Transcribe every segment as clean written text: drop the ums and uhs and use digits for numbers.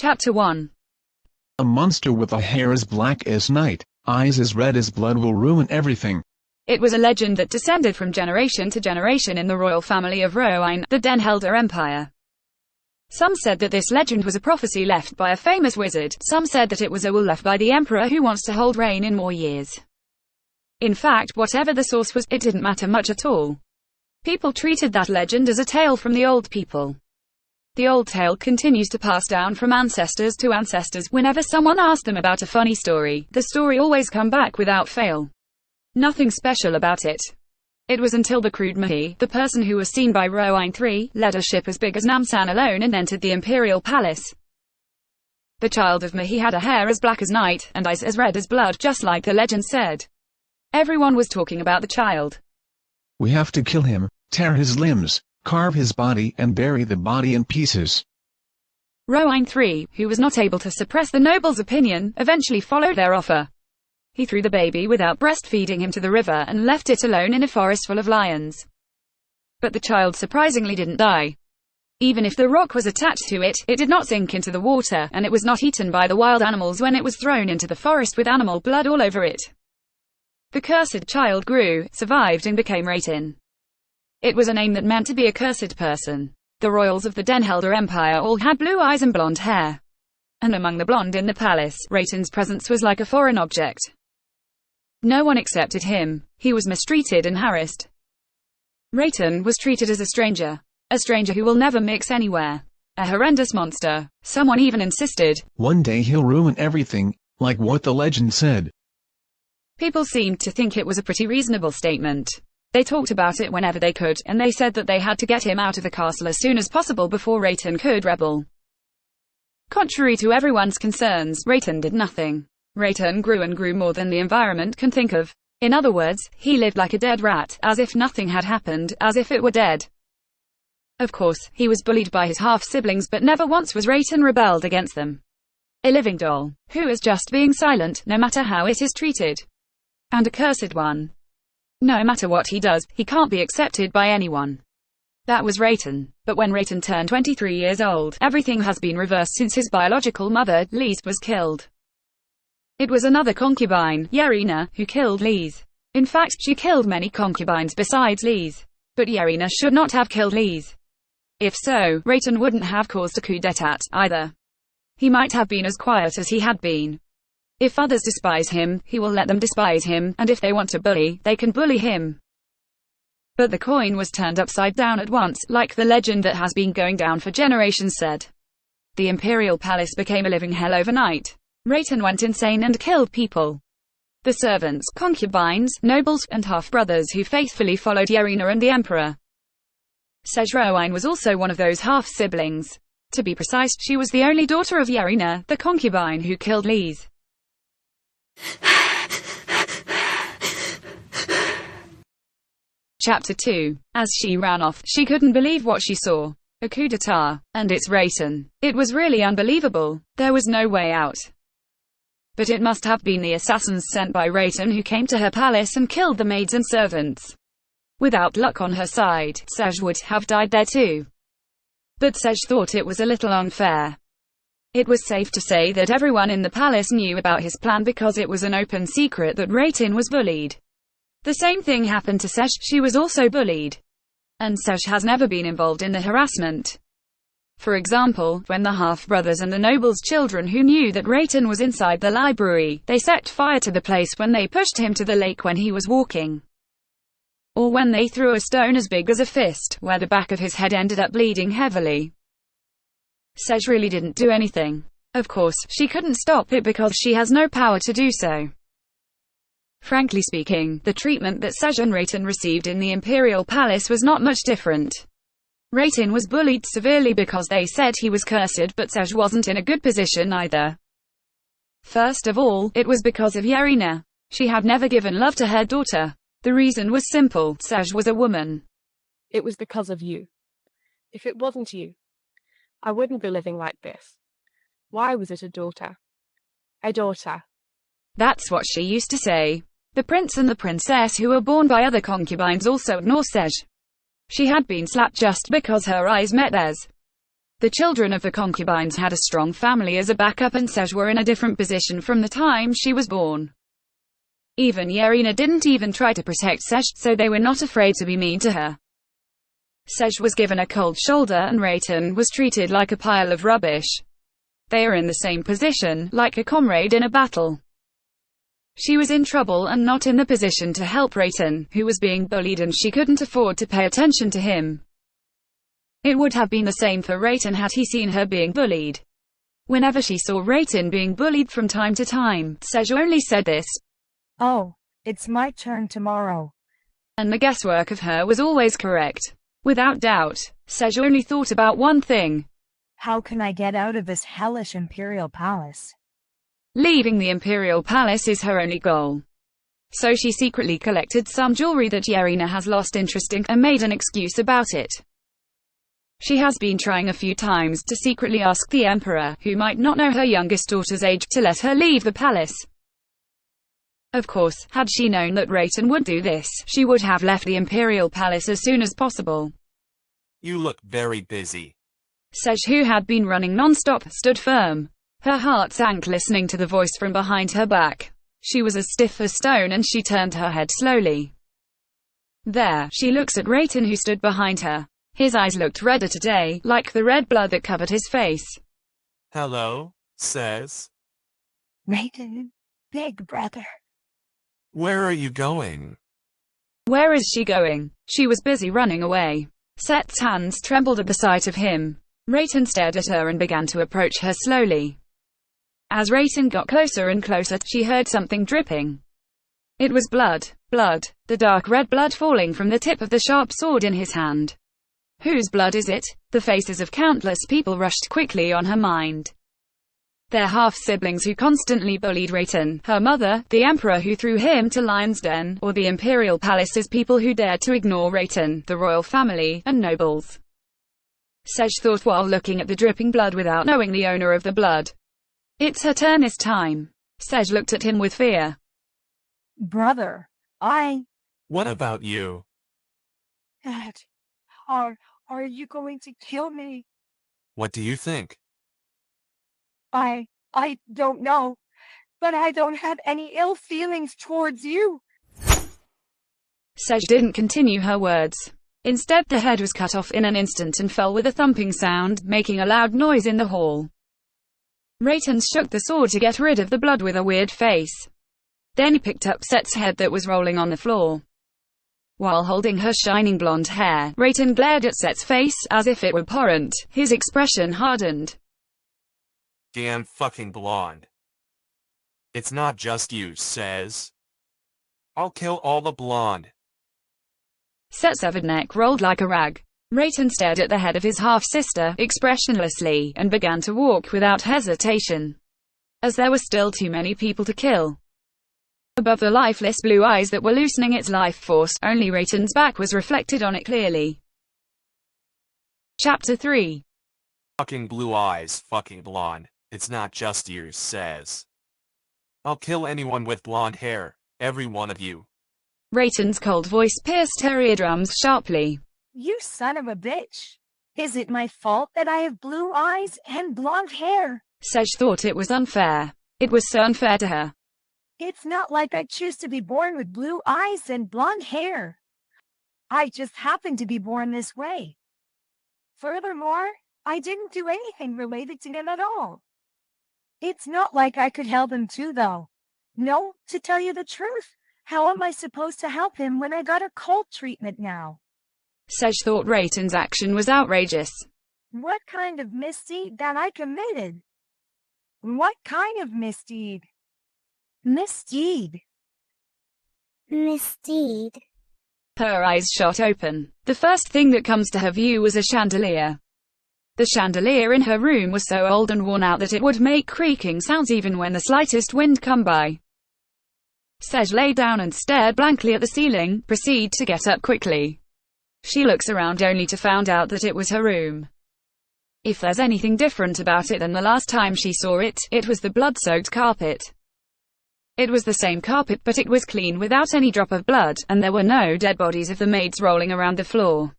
Chapter 1. A monster with a hair as black as night, eyes as red as blood will ruin everything. It was a legend that descended from generation to generation in the royal family of Roine, the Den-Helder Empire. Some said that this legend was a prophecy left by a famous wizard, some said that it was a will left by the emperor who wants to hold reign in more years. In fact, whatever the source was, it didn't matter much at all. People treated that legend as a tale from the old people. The old tale continues to pass down from ancestors to ancestors. Whenever someone asked them about a funny story, the story always come back without fail. Nothing special about it. It was until the crude Mahi, the person who was seen by Roine III, led a ship as big as Namsan alone and entered the imperial palace. The child of Mahi had a hair as black as night, and eyes as red as blood, just like the legend said. Everyone was talking about the child. We have to kill him, tear his limbs, carve his body and bury the body in pieces. Roine III, who was not able to suppress the noble's opinion, eventually followed their offer. He threw the baby without breastfeeding him to the river and left it alone in a forest full of lions. But the child surprisingly didn't die. Even if the rock was attached to it, it did not sink into the water, and it was not eaten by the wild animals when it was thrown into the forest with animal blood all over it. The cursed child grew, survived and became Raitin. It was a name that meant to be a cursed person. The royals of the Den-Helder Empire all had blue eyes and blonde hair. And among the blonde in the palace, Raitin's presence was like a foreign object. No one accepted him. He was mistreated and harassed. Raitin was treated as a stranger who will never mix anywhere. A horrendous monster. Someone even insisted, one day he'll ruin everything, like what the legend said. People seemed to think it was a pretty reasonable statement. They talked about it whenever they could, and they said that they had to get him out of the castle as soon as possible before Raitin could rebel. Contrary to everyone's concerns, Raitin did nothing. Raitin grew and grew more than the environment can think of. In other words, he lived like a dead rat, as if nothing had happened, as if it were dead. Of course, he was bullied by his half-siblings, but never once was Raitin rebelled against them. A living doll, who is just being silent, no matter how it is treated. And a cursed one. No matter what he does, he can't be accepted by anyone. That was Raitin. But when Raitin turned 23 years old, everything has been reversed since his biological mother, Lise, was killed. It was another concubine, Yerina, who killed Lise. In fact, she killed many concubines besides Lise. But Yerina should not have killed Lise. If so, Raitin wouldn't have caused a coup d'etat, either. He might have been as quiet as he had been. If others despise him, he will let them despise him, and if they want to bully, they can bully him. But the coin was turned upside down at once, like the legend that has been going down for generations said. The imperial palace became a living hell overnight. Raitin went insane and killed people. The servants, concubines, nobles, and half-brothers who faithfully followed Yerina and the emperor. Roine was also one of those half-siblings. To be precise, she was the only daughter of Yerina, the concubine who killed Lise. Chapter 2. As she ran off, she couldn't believe what she saw. A coup d'etat. And it's Raitin. It was really unbelievable. There was no way out. But it must have been the assassins sent by Raitin who came to her palace and killed the maids and servants. Without luck on her side, Sej would have died there too. But Sej thought it was a little unfair. It was safe to say that everyone in the palace knew about his plan because it was an open secret that Raitin was bullied. The same thing happened to Sej, she was also bullied. And Sej has never been involved in the harassment. For example, when the half-brothers and the noble's children who knew that Raitin was inside the library, they set fire to the place when they pushed him to the lake when he was walking. Or when they threw a stone as big as a fist, where the back of his head ended up bleeding heavily. Sej really didn't do anything. Of course, she couldn't stop it because she has no power to do so. Frankly speaking, the treatment that Sej and Raitin received in the imperial palace was not much different. Raitin was bullied severely because they said he was cursed, but Sej wasn't in a good position either. First of all, it was because of Yerina. She had never given love to her daughter. The reason was simple, Sej was a woman. It was because of you. If it wasn't you, I wouldn't be living like this. Why was it a daughter? A daughter. That's what she used to say. The prince and the princess who were born by other concubines also ignored Sej. She had been slapped just because her eyes met theirs. The children of the concubines had a strong family as a backup, and Sej were in a different position from the time she was born. Even Yerina didn't even try to protect Sej, so they were not afraid to be mean to her. Sej was given a cold shoulder and Rayton was treated like a pile of rubbish. They are in the same position, like a comrade in a battle. She was in trouble and not in the position to help Rayton, who was being bullied, and she couldn't afford to pay attention to him. It would have been the same for Rayton had he seen her being bullied. Whenever she saw Rayton being bullied from time to time, Sej only said this, "Oh, it's my turn tomorrow." And the guesswork of her was always correct. Without doubt, Sej only thought about one thing. How can I get out of this hellish imperial palace? Leaving the imperial palace is her only goal. So she secretly collected some jewelry that Yerina has lost interest in, and made an excuse about it. She has been trying a few times to secretly ask the emperor, who might not know her youngest daughter's age, to let her leave the palace. Of course, had she known that Rayton would do this, she would have left the imperial palace as soon as possible. You look very busy. Sej, who had been running non-stop, stood firm. Her heart sank listening to the voice from behind her back. She was as stiff as stone and she turned her head slowly. There, she looks at Rayton, who stood behind her. His eyes looked redder today, like the red blood that covered his face. Hello, says. Rayton, big brother. Where are you going? Where is she going? She was busy running away. Set's hands trembled at the sight of him. Rayton stared at her and began to approach her slowly. As Rayton got closer and closer, she heard something dripping. It was blood. Blood. The dark red blood falling from the tip of the sharp sword in his hand. Whose blood is it? The faces of countless people rushed quickly on her mind. Their half-siblings who constantly bullied Rayton, her mother, the emperor who threw him to Lion's Den, or the imperial palace's people who dared to ignore Rayton, the royal family, and nobles. Sej thought while looking at the dripping blood without knowing the owner of the blood. It's her turn this time. Sej looked at him with fear. Brother, What about you? Dad, are you going to kill me? What do you think? I don't know, but I don't have any ill feelings towards you. Sej didn't continue her words. Instead, the head was cut off in an instant and fell with a thumping sound, making a loud noise in the hall. Rayton shook the sword to get rid of the blood with a weird face. Then he picked up Set's head that was rolling on the floor. While holding her shining blonde hair, Rayton glared at Set's face, as if it were abhorrent. His expression hardened. Damn fucking blonde. It's not just you, says. I'll kill all the blonde. Set's severed neck rolled like a rag. Rayton stared at the head of his half-sister, expressionlessly, and began to walk without hesitation. As there were still too many people to kill. Above the lifeless blue eyes that were loosening its life force, only Rayton's back was reflected on it clearly. Chapter 3. Fucking blue eyes, fucking blonde. It's not just you, says. I'll kill anyone with blonde hair, every one of you. Rayton's cold voice pierced her eardrums sharply. You son of a bitch. Is it my fault that I have blue eyes and blonde hair? Sej thought it was unfair. It was so unfair to her. It's not like I choose to be born with blue eyes and blonde hair. I just happen to be born this way. Furthermore, I didn't do anything related to him at all. It's not like I could help him too, though. No, to tell you the truth, how am I supposed to help him when I got a cold treatment now? Sej thought Rayton's action was outrageous. What kind of misdeed that I committed? What kind of misdeed? Misdeed. Misdeed. Her eyes shot open. The first thing that comes to her view was a chandelier. The chandelier in her room was so old and worn out that it would make creaking sounds even when the slightest wind come by. Sej lay down and stared blankly at the ceiling, proceed to get up quickly. She looks around only to find out that it was her room. If there's anything different about it than the last time she saw it, it was the blood-soaked carpet. It was the same carpet, but it was clean without any drop of blood, and there were no dead bodies of the maids rolling around the floor.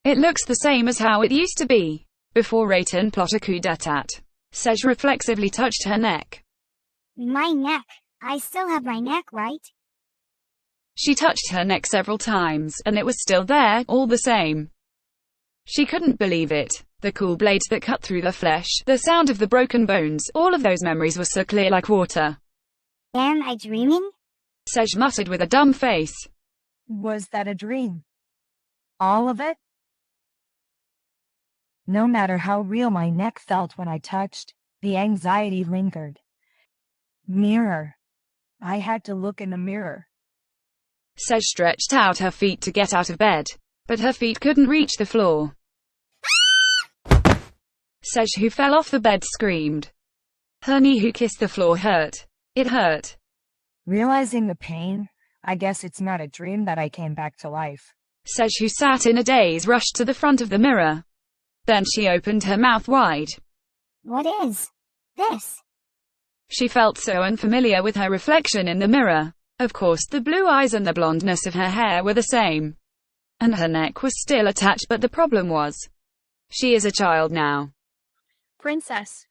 It looks the same as how it used to be. before Rayton plot a coup d'etat. Sej reflexively touched her neck. My neck. I still have my neck, right? She touched her neck several times, and it was still there, all the same. She couldn't believe it. The cool blades that cut through the flesh, the sound of the broken bones, all of those memories were so clear like water. Am I dreaming? Sej muttered with a dumb face. Was that a dream? All of it? No matter how real my neck felt when I touched, the anxiety lingered. Mirror. I had to look in the mirror. Sej stretched out her feet to get out of bed, but her feet couldn't reach the floor. Sej, who fell off the bed, screamed. Her knee, who kissed the floor, hurt. It hurt. Realizing the pain, I guess it's not a dream that I came back to life. Sej, who sat in a daze, rushed to the front of the mirror. Then she opened her mouth wide. What is this? She felt so unfamiliar with her reflection in the mirror. Of course, the blue eyes and the blondness of her hair were the same. And her neck was still attached, but the problem was, she is a child now. Princess.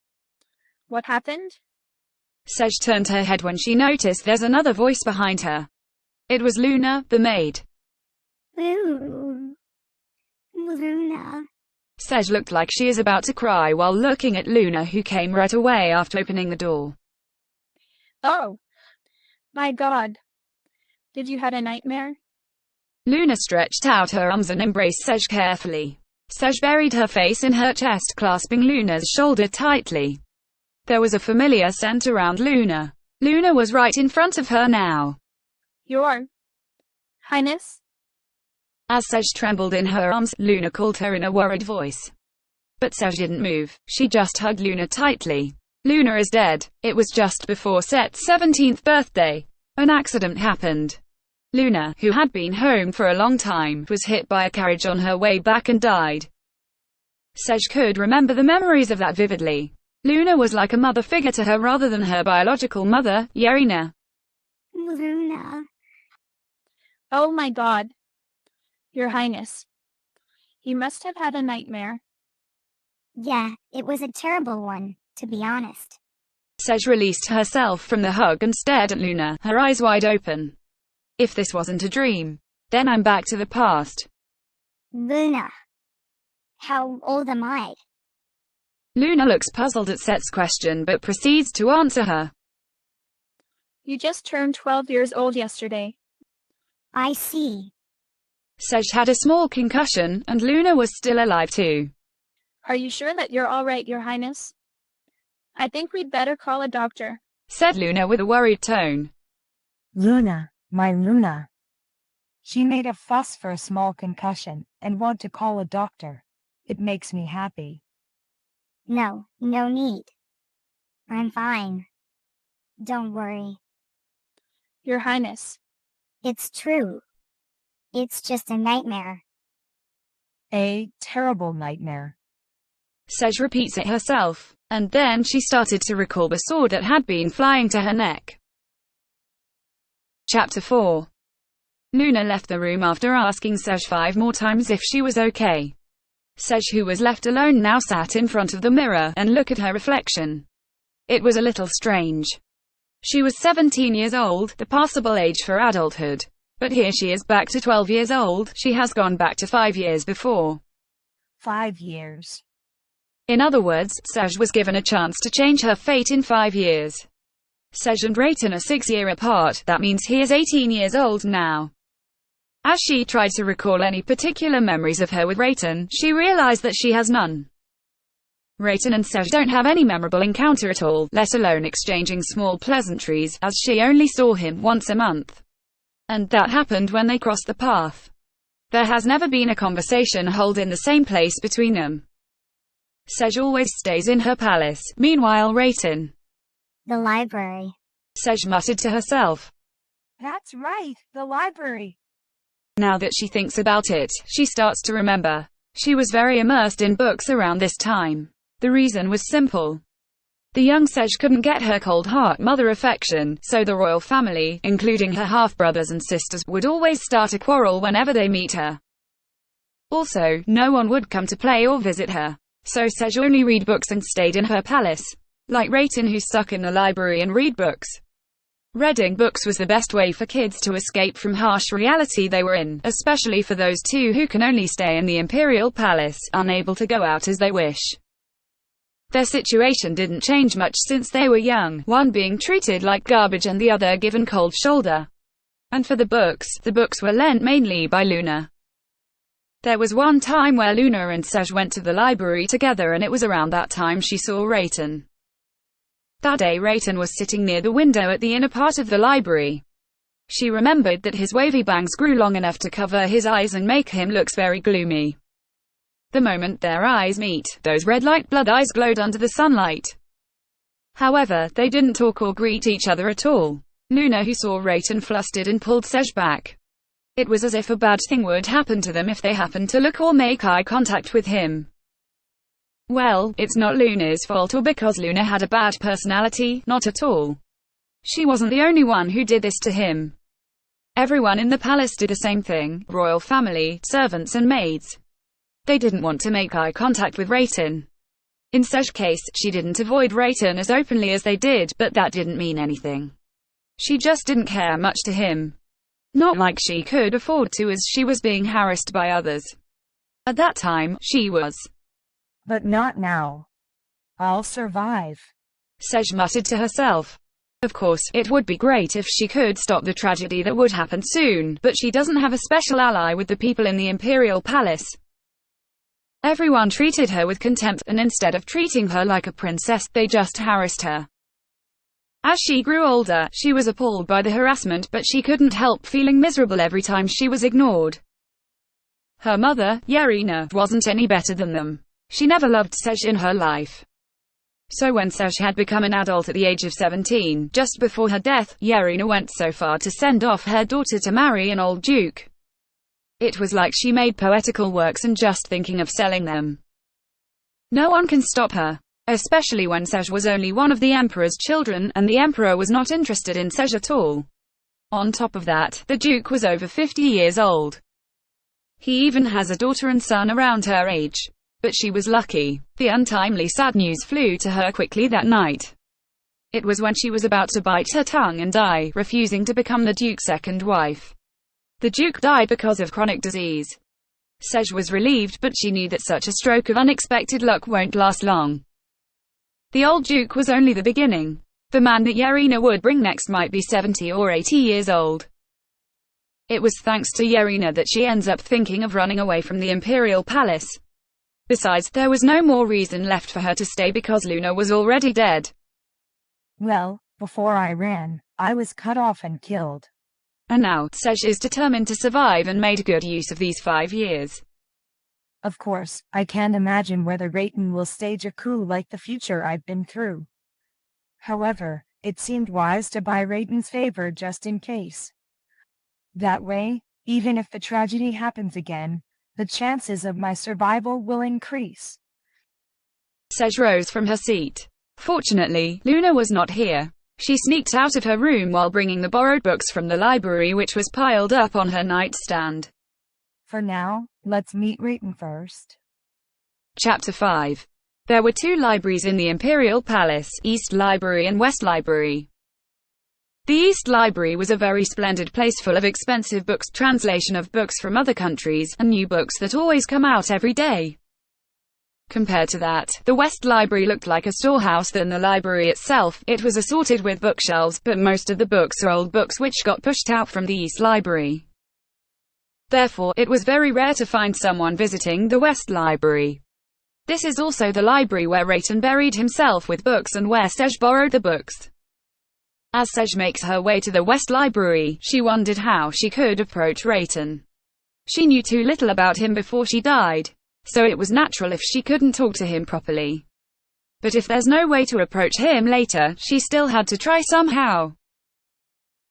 What happened? Sej turned her head when she noticed there's another voice behind her. It was Luna, the maid. Ooh. Luna. Sej looked like she is about to cry while looking at Luna, who came right away after opening the door. Oh. My God. Did you have a nightmare? Luna stretched out her arms and embraced Sej carefully. Sej buried her face in her chest, clasping Luna's shoulder tightly. There was a familiar scent around Luna. Luna was right in front of her now. Your Highness? As Sej trembled in her arms, Luna called her in a worried voice. But Sej didn't move. She just hugged Luna tightly. Luna is dead. It was just before Set's 17th birthday. An accident happened. Luna, who had been home for a long time, was hit by a carriage on her way back and died. Sej could remember the memories of that vividly. Luna was like a mother figure to her rather than her biological mother, Yerina. Luna. Oh my God. Your Highness. You must have had a nightmare. Yeah, it was a terrible one, to be honest. Sej released herself from the hug and stared at Luna, her eyes wide open. If this wasn't a dream, then I'm back to the past. Luna. How old am I? Luna looks puzzled at Set's question but proceeds to answer her. You just turned 12 years old yesterday. I see. Sej had a small concussion, and Luna was still alive too. Are you sure that you're all right, Your Highness? I think we'd better call a doctor, said Luna with a worried tone. Luna, my Luna. She made a fuss for a small concussion and want to call a doctor. It makes me happy. No, no need. I'm fine. Don't worry. Your Highness. It's true. It's just a nightmare. A terrible nightmare. Sej repeats it herself, and then she started to recall the sword that had been flying to her neck. Chapter 4. Luna left the room after asking Sej 5 more times if she was okay. Sej, who was left alone now, sat in front of the mirror and looked at her reflection. It was a little strange. She was 17 years old, the passable age for adulthood. But here she is back to 12 years old. She has gone back to 5 years before. 5 years. In other words, Sej was given a chance to change her fate in 5 years. Sej and Rayton are 6 years apart, that means he is 18 years old now. As she tried to recall any particular memories of her with Rayton, she realized that she has none. Rayton and Sej don't have any memorable encounter at all, let alone exchanging small pleasantries, as she only saw him once a month. And that happened when they crossed the path. There has never been a conversation held in the same place between them. Sej always stays in her palace, meanwhile Rayton. The library. Sej muttered to herself. That's right, the library. Now that she thinks about it, she starts to remember. She was very immersed in books around this time. The reason was simple. The young Sej couldn't get her cold heart mother affection, so the royal family, including her half-brothers and sisters, would always start a quarrel whenever they meet her. Also, no one would come to play or visit her. So Sej only read books and stayed in her palace. Like Rayton, who stuck in the library and read books. Reading books was the best way for kids to escape from harsh reality they were in, especially for those two who can only stay in the imperial palace, unable to go out as they wish. Their situation didn't change much since they were young, one being treated like garbage and the other given cold shoulder. And for the books were lent mainly by Luna. There was one time where Luna and Sej went to the library together, and it was around that time she saw Rayton. That day Rayton was sitting near the window at the inner part of the library. She remembered that his wavy bangs grew long enough to cover his eyes and make him look very gloomy. The moment their eyes meet, those red like blood eyes glowed under the sunlight. However, they didn't talk or greet each other at all. Luna, who saw Rayton, flustered and pulled Sej back. It was as if a bad thing would happen to them if they happened to look or make eye contact with him. Well, it's not Luna's fault or because Luna had a bad personality, not at all. She wasn't the only one who did this to him. Everyone in the palace did the same thing, royal family, servants and maids. They didn't want to make eye contact with Rayton. In Sej's case, she didn't avoid Rayton as openly as they did, but that didn't mean anything. She just didn't care much to him. Not like she could afford to, as she was being harassed by others. At that time, she was. But not now. I'll survive. Sej muttered to herself. Of course, it would be great if she could stop the tragedy that would happen soon, but she doesn't have a special ally with the people in the imperial palace. Everyone treated her with contempt, and instead of treating her like a princess, they just harassed her. As she grew older, she was appalled by the harassment, but she couldn't help feeling miserable every time she was ignored. Her mother, Yerina, wasn't any better than them. She never loved Sej in her life. So when Sej had become an adult at the age of 17, just before her death, Yerina went so far to send off her daughter to marry an old duke. It was like she made poetical works and just thinking of selling them. No one can stop her. Especially when Sej was only one of the emperor's children, and the emperor was not interested in Sej at all. On top of that, the duke was over 50 years old. He even has a daughter and son around her age. But she was lucky. The untimely sad news flew to her quickly that night. It was when she was about to bite her tongue and die, refusing to become the duke's second wife. The duke died because of chronic disease. Sej was relieved, but she knew that such a stroke of unexpected luck won't last long. The old duke was only the beginning. The man that Yerina would bring next might be 70 or 80 years old. It was thanks to Yerina that she ends up thinking of running away from the imperial palace. Besides, there was no more reason left for her to stay because Luna was already dead. Well, before I ran, I was cut off and killed. And now, Sej is determined to survive and made good use of these 5 years. Of course, I can't imagine whether Rayton will stage a coup like the future I've been through. However, it seemed wise to buy Rayton's favor just in case. That way, even if the tragedy happens again, the chances of my survival will increase. Sej rose from her seat. Fortunately, Luna was not here. She sneaked out of her room while bringing the borrowed books from the library, which was piled up on her nightstand. For now, let's meet Rayton first. Chapter 5. There were 2 libraries in the Imperial Palace, East Library and West Library. The East Library was a very splendid place full of expensive books, translation of books from other countries, and new books that always come out every day. Compared to that, the West Library looked like a storehouse than the library itself. It was assorted with bookshelves, but most of the books are old books which got pushed out from the East Library. Therefore, it was very rare to find someone visiting the West Library. This is also the library where Rayton buried himself with books and where Sej borrowed the books. As Sej makes her way to the West Library, she wondered how she could approach Rayton. She knew too little about him before she died, so it was natural if she couldn't talk to him properly. But if there's no way to approach him later, she still had to try somehow.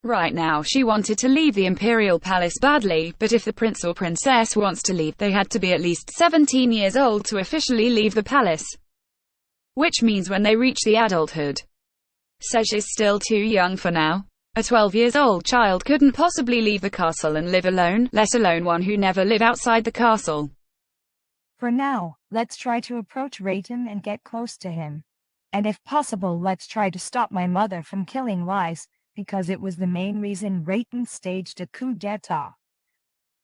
Right now she wanted to leave the Imperial Palace badly, but if the prince or princess wants to leave, they had to be at least 17 years old to officially leave the palace. Which means when they reach the adulthood. Sej is still too young for now. A 12-year-old child couldn't possibly leave the castle and live alone, let alone one who never lived outside the castle. For now, Let's try to approach Rayton and get close to him. And if possible, let's try to stop my mother from killing Lies, because it was the main reason Rayton staged a coup d'etat.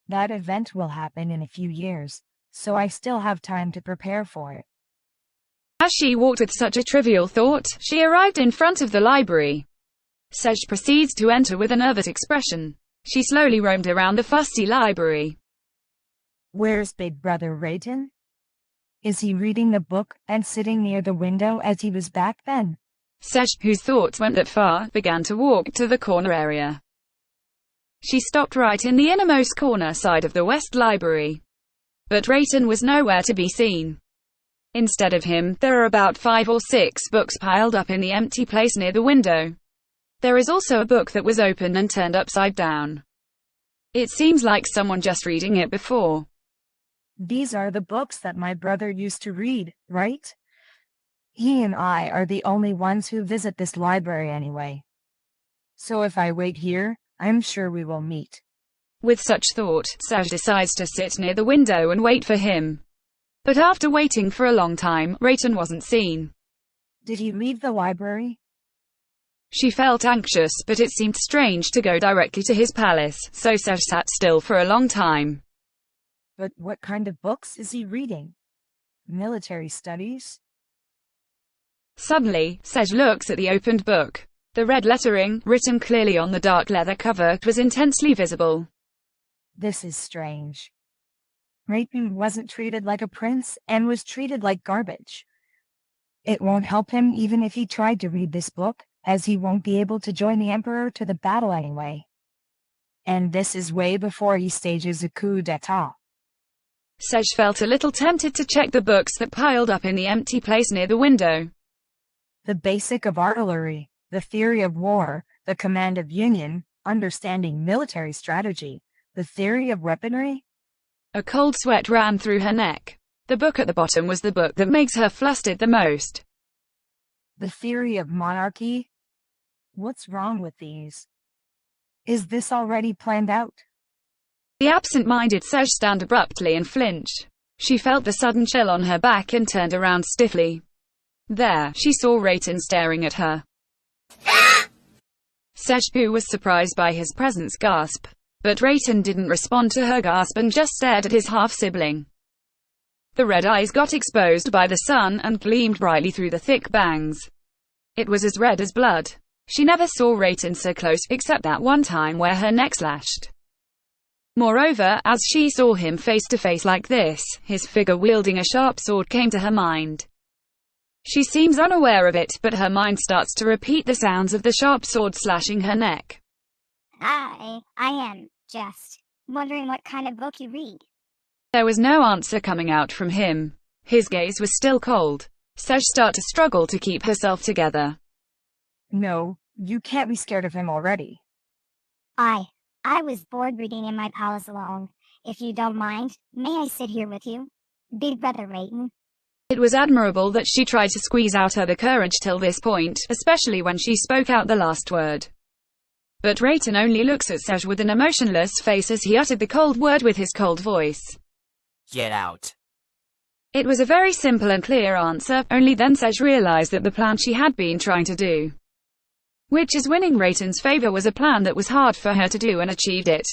That event will happen in a few years, so I still have time to prepare for it. As she walked with such a trivial thought, she arrived in front of the library. Sej proceeds to enter with a nervous expression. She slowly roamed around the fusty library. Where's Big Brother Rayton? Is he reading the book and sitting near the window as he was back then? Sej, whose thoughts went that far, began to walk to the corner area. She stopped right in the innermost corner side of the West Library. But Rayton was nowhere to be seen. Instead of him, there are about 5 or 6 books piled up in the empty place near the window. There is also a book that was open and turned upside down. It seems like someone just reading it before. These are the books that my brother used to read, right? He and I are the only ones who visit this library anyway. So if I wait here, I'm sure we will meet. With such thought, Sej decides to sit near the window and wait for him. But after waiting for a long time, Rayton wasn't seen. Did he leave the library? She felt anxious, but it seemed strange to go directly to his palace, so Sej sat still for a long time. But what kind of books is he reading? Military studies? Suddenly, Sej looks at the opened book. The red lettering, written clearly on the dark leather cover, was intensely visible. This is strange. Rayton wasn't treated like a prince and was treated like garbage. It won't help him even if he tried to read this book, as he won't be able to join the Emperor to the battle anyway. And this is way before he stages a coup d'etat. Sej felt a little tempted to check the books that piled up in the empty place near the window. The Basic of Artillery, The Theory of War, The Command of Union, Understanding Military Strategy, The Theory of Weaponry. A cold sweat ran through her neck. The book at the bottom was the book that makes her flustered the most. The Theory of Monarchy. What's wrong with these? Is this already planned out? The absent-minded Sej stand abruptly and flinched. She felt the sudden chill on her back and turned around stiffly. There, she saw Rayton staring at her. Sej, who was surprised by his presence, gasped. But Rayton didn't respond to her gasp and just stared at his half-sibling. The red eyes got exposed by the sun and gleamed brightly through the thick bangs. It was as red as blood. She never saw Rayton so close, except that one time where her neck slashed. Moreover, as she saw him face to face like this, his figure wielding a sharp sword came to her mind. She seems unaware of it, but her mind starts to repeat the sounds of the sharp sword slashing her neck. I am just wondering what kind of book you read. There was no answer coming out from him. His gaze was still cold. Sej started to struggle to keep herself together. No, you can't be scared of him already. I was bored reading in my palace alone. If you don't mind, may I sit here with you? Big Brother Rayton. It was admirable that she tried to squeeze out her courage till this point, especially when she spoke out the last word. But Rayton only looks at Sej with an emotionless face as he uttered the cold word with his cold voice. Get out. It was a very simple and clear answer, only then Sej realized that the plan she had been trying to do, which is winning Rayton's favor, was a plan that was hard for her to do, and achieved it.